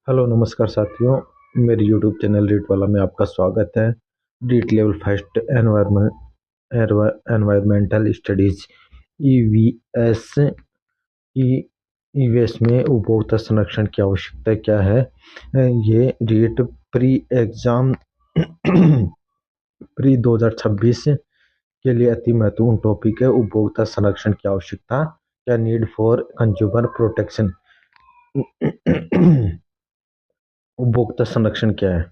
Hello नमस्कार साथियों। मेरे यूट्यूब चैनल रीट वाला में आपका स्वागत है। REET level first environmental studies EVS E EVS में उपभोक्ता संरक्षण की आवश्यकता क्या है। ये रीट प्री एग्जाम प्री 2026 के लिए अति महत्वपूर्ण टॉपिक है। उपभोक्ता संरक्षण की आवश्यकता क्या, नीड फॉर कंज्यूमर प्रोटेक्शन। उपभोक्ता संरक्षण क्या है?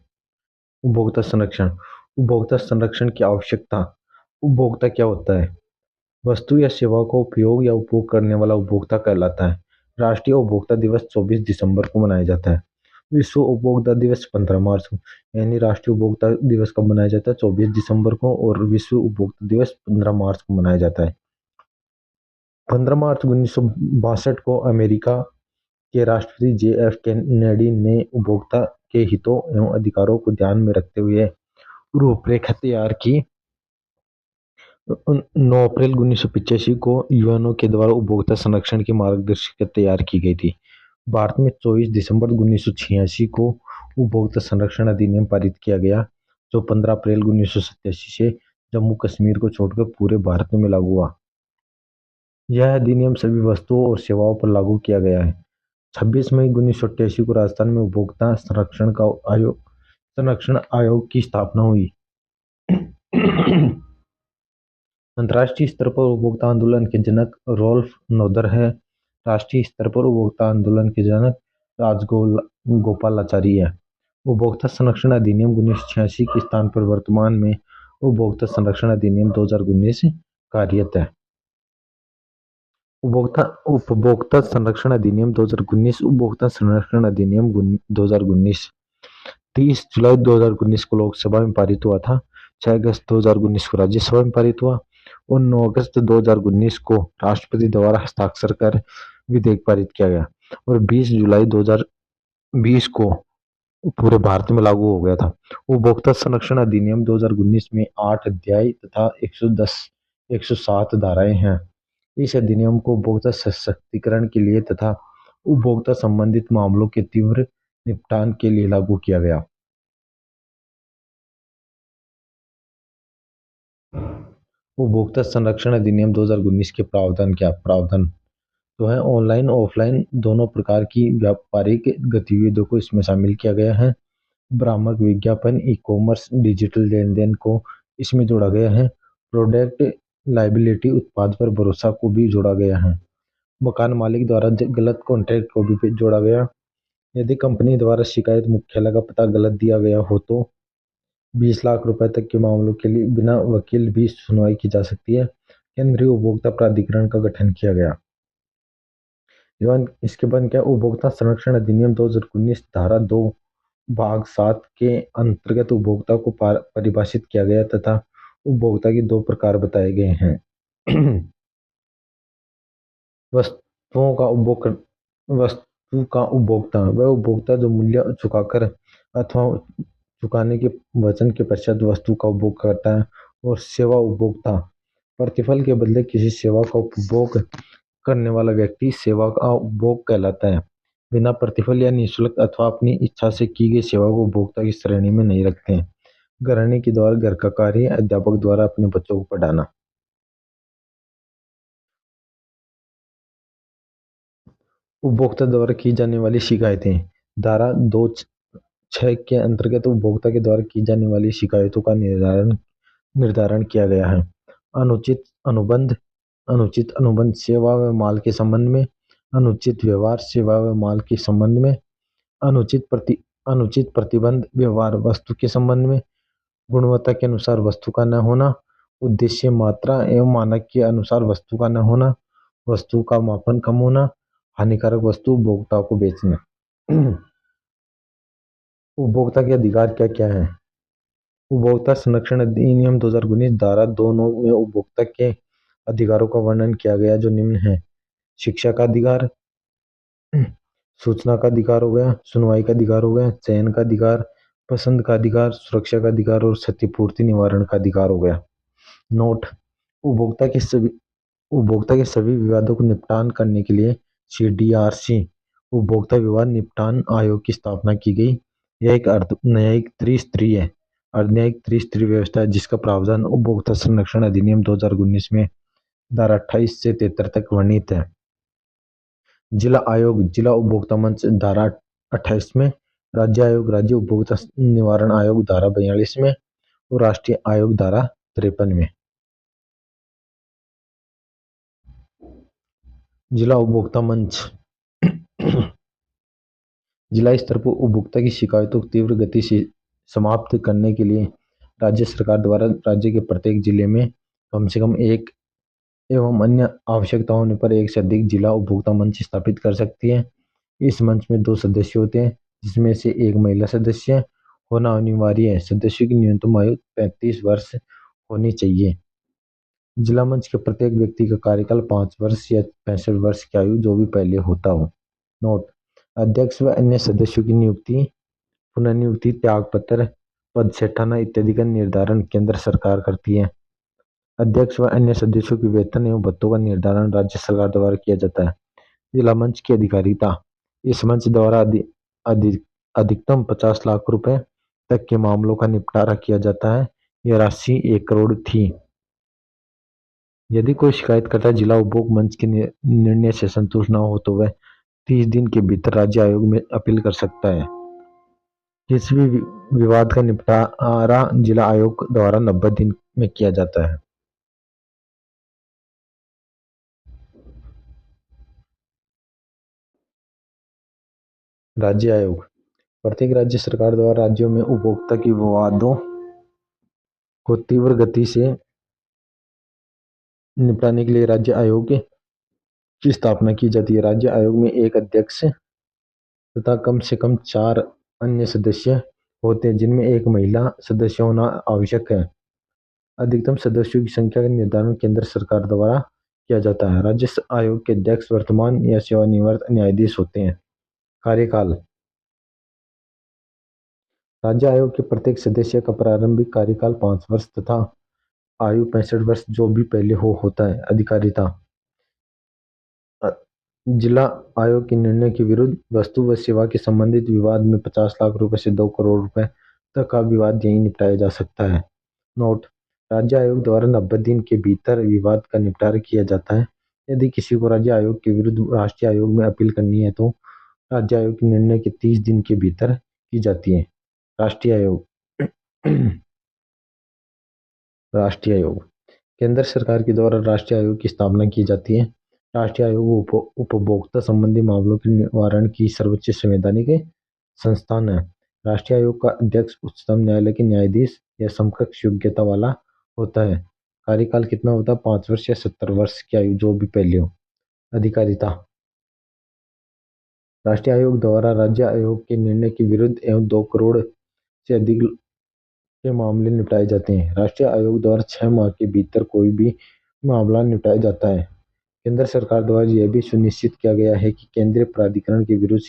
उपभोक्ता संरक्षण उपभोक्ता संरक्षण की आवश्यकता। उपभोक्ता क्या होता है? वस्तु या सेवा का उपयोग या उपभोग करने वाला उपभोक्ता कहलाता है। राष्ट्रीय उपभोक्ता दिवस 24 दिसंबर को मनाया जाता है। विश्व उपभोक्ता दिवस 15 मार्च को। यानी राष्ट्रीय उपभोक्ता दिवस कब मनाया जाता है? 24 दिसंबर को। और विश्व उपभोक्ता दिवस 15 मार्च को मनाया जाता है। 15 मार्च 1962 को अमेरिका के राष्ट्रपति JF कैनेडी ने उपभोक्ता के हितों एवं अधिकारों को ध्यान में रखते हुए रूपरेखा तैयार की। 9 अप्रैल 1985 को यूएनओ के द्वारा उपभोक्ता संरक्षण की मार्गदर्शिका तैयार की गई थी। भारत में 24 दिसंबर 1986 को उपभोक्ता संरक्षण अधिनियम पारित किया गया, जो 15 अप्रैल 1987 से जम्मू कश्मीर को छोड़कर पूरे भारत में लागू हुआ। यह अधिनियम सभी वस्तुओं और सेवाओं पर लागू किया गया है। 26 मई 1988 को राजस्थान में उपभोक्ता संरक्षण आयोग की स्थापना हुई। अंतर्राष्ट्रीय स्तर पर उपभोक्ता आंदोलन के जनक रोल्फ नोदर है। राष्ट्रीय स्तर पर उपभोक्ता आंदोलन के जनक राजगोपालाचारी है। उपभोक्ता संरक्षण अधिनियम 1986 के स्थान पर वर्तमान में उपभोक्ता संरक्षण अधिनियम 2019 कार्यरत है। उपभोक्ता संरक्षण अधिनियम 2019 उपभोक्ता संरक्षण अधिनियम 2019 30 जुलाई 2019 को लोकसभा में पारित हुआ था। 6 अगस्त 2019 को राज्यसभा में पारित हुआ और 9 अगस्त 2019 को राष्ट्रपति द्वारा हस्ताक्षर कर विधेयक पारित किया गया और 20 जुलाई 2020 को पूरे भारत में लागू हो गया था। उपभोक्ता संरक्षण अधिनियम 2019 में 8 अध्याय तथा 107 धाराएं हैं। इस अधिनियम को उपभोक्ता सशक्तिकरण के लिए तथा उपभोक्ता संबंधित मामलों के तीव्र निपटान के लिए लागू किया गया। उपभोक्ता संरक्षण अधिनियम 2019 के प्रावधान क्या? प्रावधान तो है ऑनलाइन ऑफलाइन दोनों प्रकार की व्यापारिक गतिविधियों को इसमें शामिल किया गया है। भ्रामक विज्ञापन, ई कॉमर्स, डिजिटल लेन देन को इसमें जोड़ा गया है। प्रोडक्ट लाइबिलिटी, उत्पाद पर भरोसा को भी जोड़ा गया है। मकान मालिक द्वारा गलत कॉन्ट्रैक्ट को भी जोड़ा गया। यदि कंपनी द्वारा शिकायत मुख्यालय का पता गलत दिया गया हो तो 20 लाख रुपए तक के मामलों के लिए बिना वकील भी सुनवाई की जा सकती है। केंद्रीय उपभोक्ता प्राधिकरण का गठन किया गया। एवं इसके बाद क्या, उपभोक्ता संरक्षण अधिनियम 2019 धारा 2 भाग 7 के अंतर्गत उपभोक्ता को परिभाषित किया गया तथा उपभोक्ता के 2 प्रकार बताए गए हैं। वस्तुओं का उपभोग वस्तु का उपभोक्ता वह उपभोक्ता जो मूल्य चुकाकर अथवा चुकाने के वचन के पश्चात वस्तु का उपभोग करता है। और सेवा उपभोक्ता प्रतिफल के बदले किसी सेवा का उपभोग करने वाला व्यक्ति सेवा का उपभोग कहलाता है। बिना प्रतिफल या निःशुल्क अथवा अपनी इच्छा से की गई सेवा को उपभोक्ता की श्रेणी में नहीं रखते हैं। गृहिणी के द्वारा घर का कार्य, अध्यापक द्वारा अपने बच्चों को पढ़ाना। उपभोक्ता द्वारा की जाने वाली शिकायतें, धारा 2(6) के अंतर्गत उपभोक्ता के द्वारा की जाने वाली शिकायतों का निर्धारण किया गया है। अनुचित अनुबंध सेवा व माल के संबंध में, अनुचित व्यवहार सेवा व माल के संबंध में, अनुचित प्रतिबंध व्यवहार वस्तु के संबंध में, गुणवत्ता के अनुसार वस्तु का न होना, उद्देश्य, मात्रा एवं मानक के अनुसार वस्तु का न होना, वस्तु का मापन कम होना, हानिकारक वस्तु उपभोक्ता को बेचना। उपभोक्ता के अधिकार क्या क्या है? उपभोक्ता संरक्षण अधिनियम 2019 धारा 2(9) में उपभोक्ता के अधिकारों का वर्णन किया गया, जो निम्न है। शिक्षा का अधिकार, सूचना का अधिकार हो गया, सुनवाई का अधिकार हो गया, चयन का अधिकार, पसंद का अधिकार, सुरक्षा का अधिकार और क्षतिपूर्ति निवारण का अधिकार हो गया। नोट, उपभोक्ता के सभी विवादों को निपटान करने के लिए CDRC उपभोक्ता विवाद निपटान आयोग की स्थापना की गई। यह एक न्यायिक त्रिस्तरीय व्यवस्था है जिसका प्रावधान उपभोक्ता संरक्षण अधिनियम 2019 में धारा 28 से 73 तक वर्णित है। जिला आयोग जिला उपभोक्ता मंच धारा 28 में, राज्य आयोग राज्य उपभोक्ता निवारण आयोग धारा 42 में और राष्ट्रीय आयोग धारा 53 में। जिला उपभोक्ता मंच जिला स्तर पर उपभोक्ता की शिकायतों को तीव्र गति से समाप्त करने के लिए राज्य सरकार द्वारा राज्य के प्रत्येक जिले में कम से कम एक एवं अन्य आवश्यकता होने पर एक से अधिक जिला उपभोक्ता मंच स्थापित कर सकती है। इस मंच में 2 सदस्य होते हैं जिसमें से एक महिला सदस्य होना अनिवार्य है। सदस्यों की न्यूनतम आयु 35 वर्ष होनी चाहिए। जिला मंच के प्रत्येक व्यक्ति का कार्यकाल 5 वर्ष या 65 वर्ष की आयु जो भी पहले होता हो। नोट: अध्यक्ष व अन्य सदस्यों की नियुक्ति, पुनर्नियुक्ति, त्यागपत्र, पद से हटाना इत्यादि का निर्धारण केंद्र सरकार करती है। अध्यक्ष व अन्य सदस्यों के वेतन एवं भत्तों का निर्धारण राज्य सरकार द्वारा किया जाता है। जिला मंच की अधिकारिता: इस मंच द्वारा अधिकतम 50 लाख रुपए तक के मामलों का निपटारा किया जाता है। यह राशि 1 करोड़ थी। यदि कोई शिकायतकर्ता जिला उपभोग मंच के निर्णय से संतुष्ट न हो तो वह 30 दिन के भीतर राज्य आयोग में अपील कर सकता है। किसी भी विवाद का निपटारा जिला आयोग द्वारा 90 दिन में किया जाता है। राज्य आयोग: प्रत्येक राज्य सरकार द्वारा राज्यों में उपभोक्ता की विवादों को तीव्र गति से निपटाने के लिए राज्य आयोग की स्थापना की जाती है। राज्य आयोग में एक अध्यक्ष तथा कम से कम 4 अन्य सदस्य होते हैं जिनमें एक महिला सदस्य होना आवश्यक है। अधिकतम सदस्यों की संख्या का निर्धारण केंद्र सरकार द्वारा किया जाता है। राज्य आयोग के अध्यक्ष वर्तमान या सेवानिवृत्त न्यायाधीश होते हैं। कार्यकाल: राज्य आयोग के प्रत्येक सदस्य का प्रारंभिक कार्यकाल 5 वर्ष तथा आयु 65 वर्ष जो भी पहले होता है। अधिकारिता: जिला आयोग के निर्णय के विरुद्ध वस्तु व सेवा के संबंधित विवाद में 50 लाख रुपए से 2 करोड़ रुपए तक का विवाद यहीं निपटाया जा सकता है। नोट: राज्य आयोग द्वारा 90 दिन के भीतर विवाद का निपटारा किया जाता है। यदि किसी को राज्य आयोग के विरुद्ध राष्ट्रीय आयोग में अपील करनी है तो राज्य आयोग के निर्णय के 30 दिन के भीतर की जाती है। राष्ट्रीय आयोग राष्ट्रीय आयोग केंद्र सरकार के द्वारा राष्ट्रीय आयोग की स्थापना की जाती है। राष्ट्रीय आयोग उपभोक्ता संबंधी मामलों के निवारण की सर्वोच्च संवैधानिक संस्थान है। राष्ट्रीय आयोग का अध्यक्ष उच्चतम न्यायालय के न्यायाधीश या समकक्ष योग्यता वाला होता है। कार्यकाल कितना होता है? 5 वर्ष या 70 वर्ष की आयु जो भी पहले हो। अधिकारिता: राष्ट्रीय आयोग द्वारा राज्य आयोग के निर्णय के विरुद्ध एवं 2 करोड़ से अधिक के मामले निपटाए जाते हैं। राष्ट्रीय आयोग द्वारा 6 माह के भीतर कोई भी मामला निपटाया जाता है। केंद्र सरकार द्वारा यह भी सुनिश्चित किया गया है कि केंद्रीय प्राधिकरण के विरुद्ध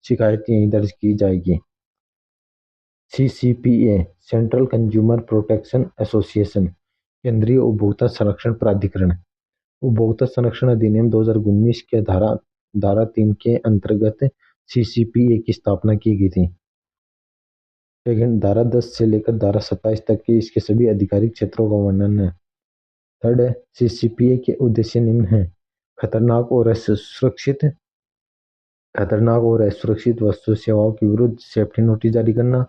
शिकायत यहीं दर्ज की जाएगी। CCPA central consumer protection association केंद्रीय उपभोक्ता संरक्षण प्राधिकरण उपभोक्ता संरक्षण अधिनियम 2019 के धारा 3 के अंतर्गत CCPA की स्थापना की गई थी। सेकंड, धारा 10 से लेकर धारा 27 तक के इसके सभी आधिकारिक क्षेत्रों का वर्णन है। थर्ड है, CCPA के उद्देश्य निम्न है: खतरनाक और असुरक्षित वस्तु सेवाओं के विरुद्ध सेफ्टी नोटिस जारी करना,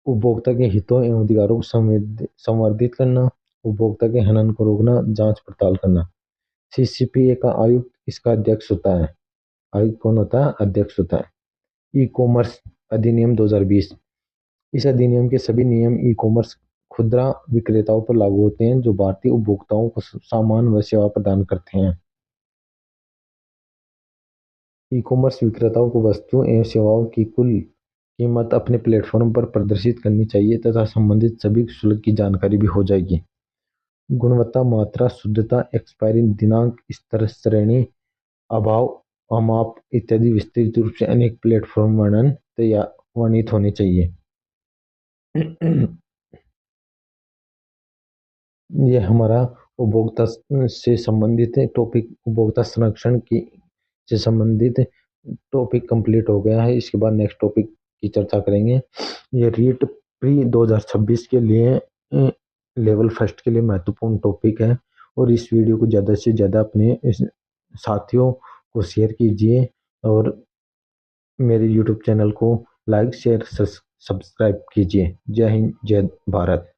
उपभोक्ता के हितों एवं अधिकारों को संवर्धित करना, उपभोक्ता के हनन को रोकना, जांच पड़ताल करना। CCPA का आयुक्त इसका अध्यक्ष होता है। आयुक्त कौन होता है? अध्यक्ष होता है। ई-कॉमर्स अधिनियम 2020 इस अधिनियम के सभी नियम ई कॉमर्स खुदरा विक्रेताओं पर लागू होते हैं जो भारतीय उपभोक्ताओं को सामान व सेवा प्रदान करते हैं। ई कॉमर्स विक्रेताओं को वस्तुओं एवं सेवाओं की कुल कीमत अपने प्लेटफॉर्म पर प्रदर्शित करनी चाहिए तथा संबंधित सभी शुल्क की जानकारी भी हो जाएगी। गुणवत्ता, मात्रा, शुद्धता, एक्सपायरी दिनांक, स्तर, श्रेणी, अभाव, अमाप इत्यादि विस्तृत रूप से अनेक प्लेटफॉर्म वर्णित होने चाहिए। यह हमारा उपभोक्ता से संबंधित टॉपिक उपभोक्ता संरक्षण की से संबंधित टॉपिक कंप्लीट हो गया है। इसके बाद नेक्स्ट टॉपिक की चर्चा करेंगे। ये रीट प्री 2026 के लिए लेवल फर्स्ट के लिए महत्वपूर्ण टॉपिक है, और इस वीडियो को ज़्यादा से ज़्यादा अपने साथियों को शेयर कीजिए, और मेरे यूट्यूब चैनल को लाइक शेयर सब्सक्राइब कीजिए। जय हिंद, जय भारत।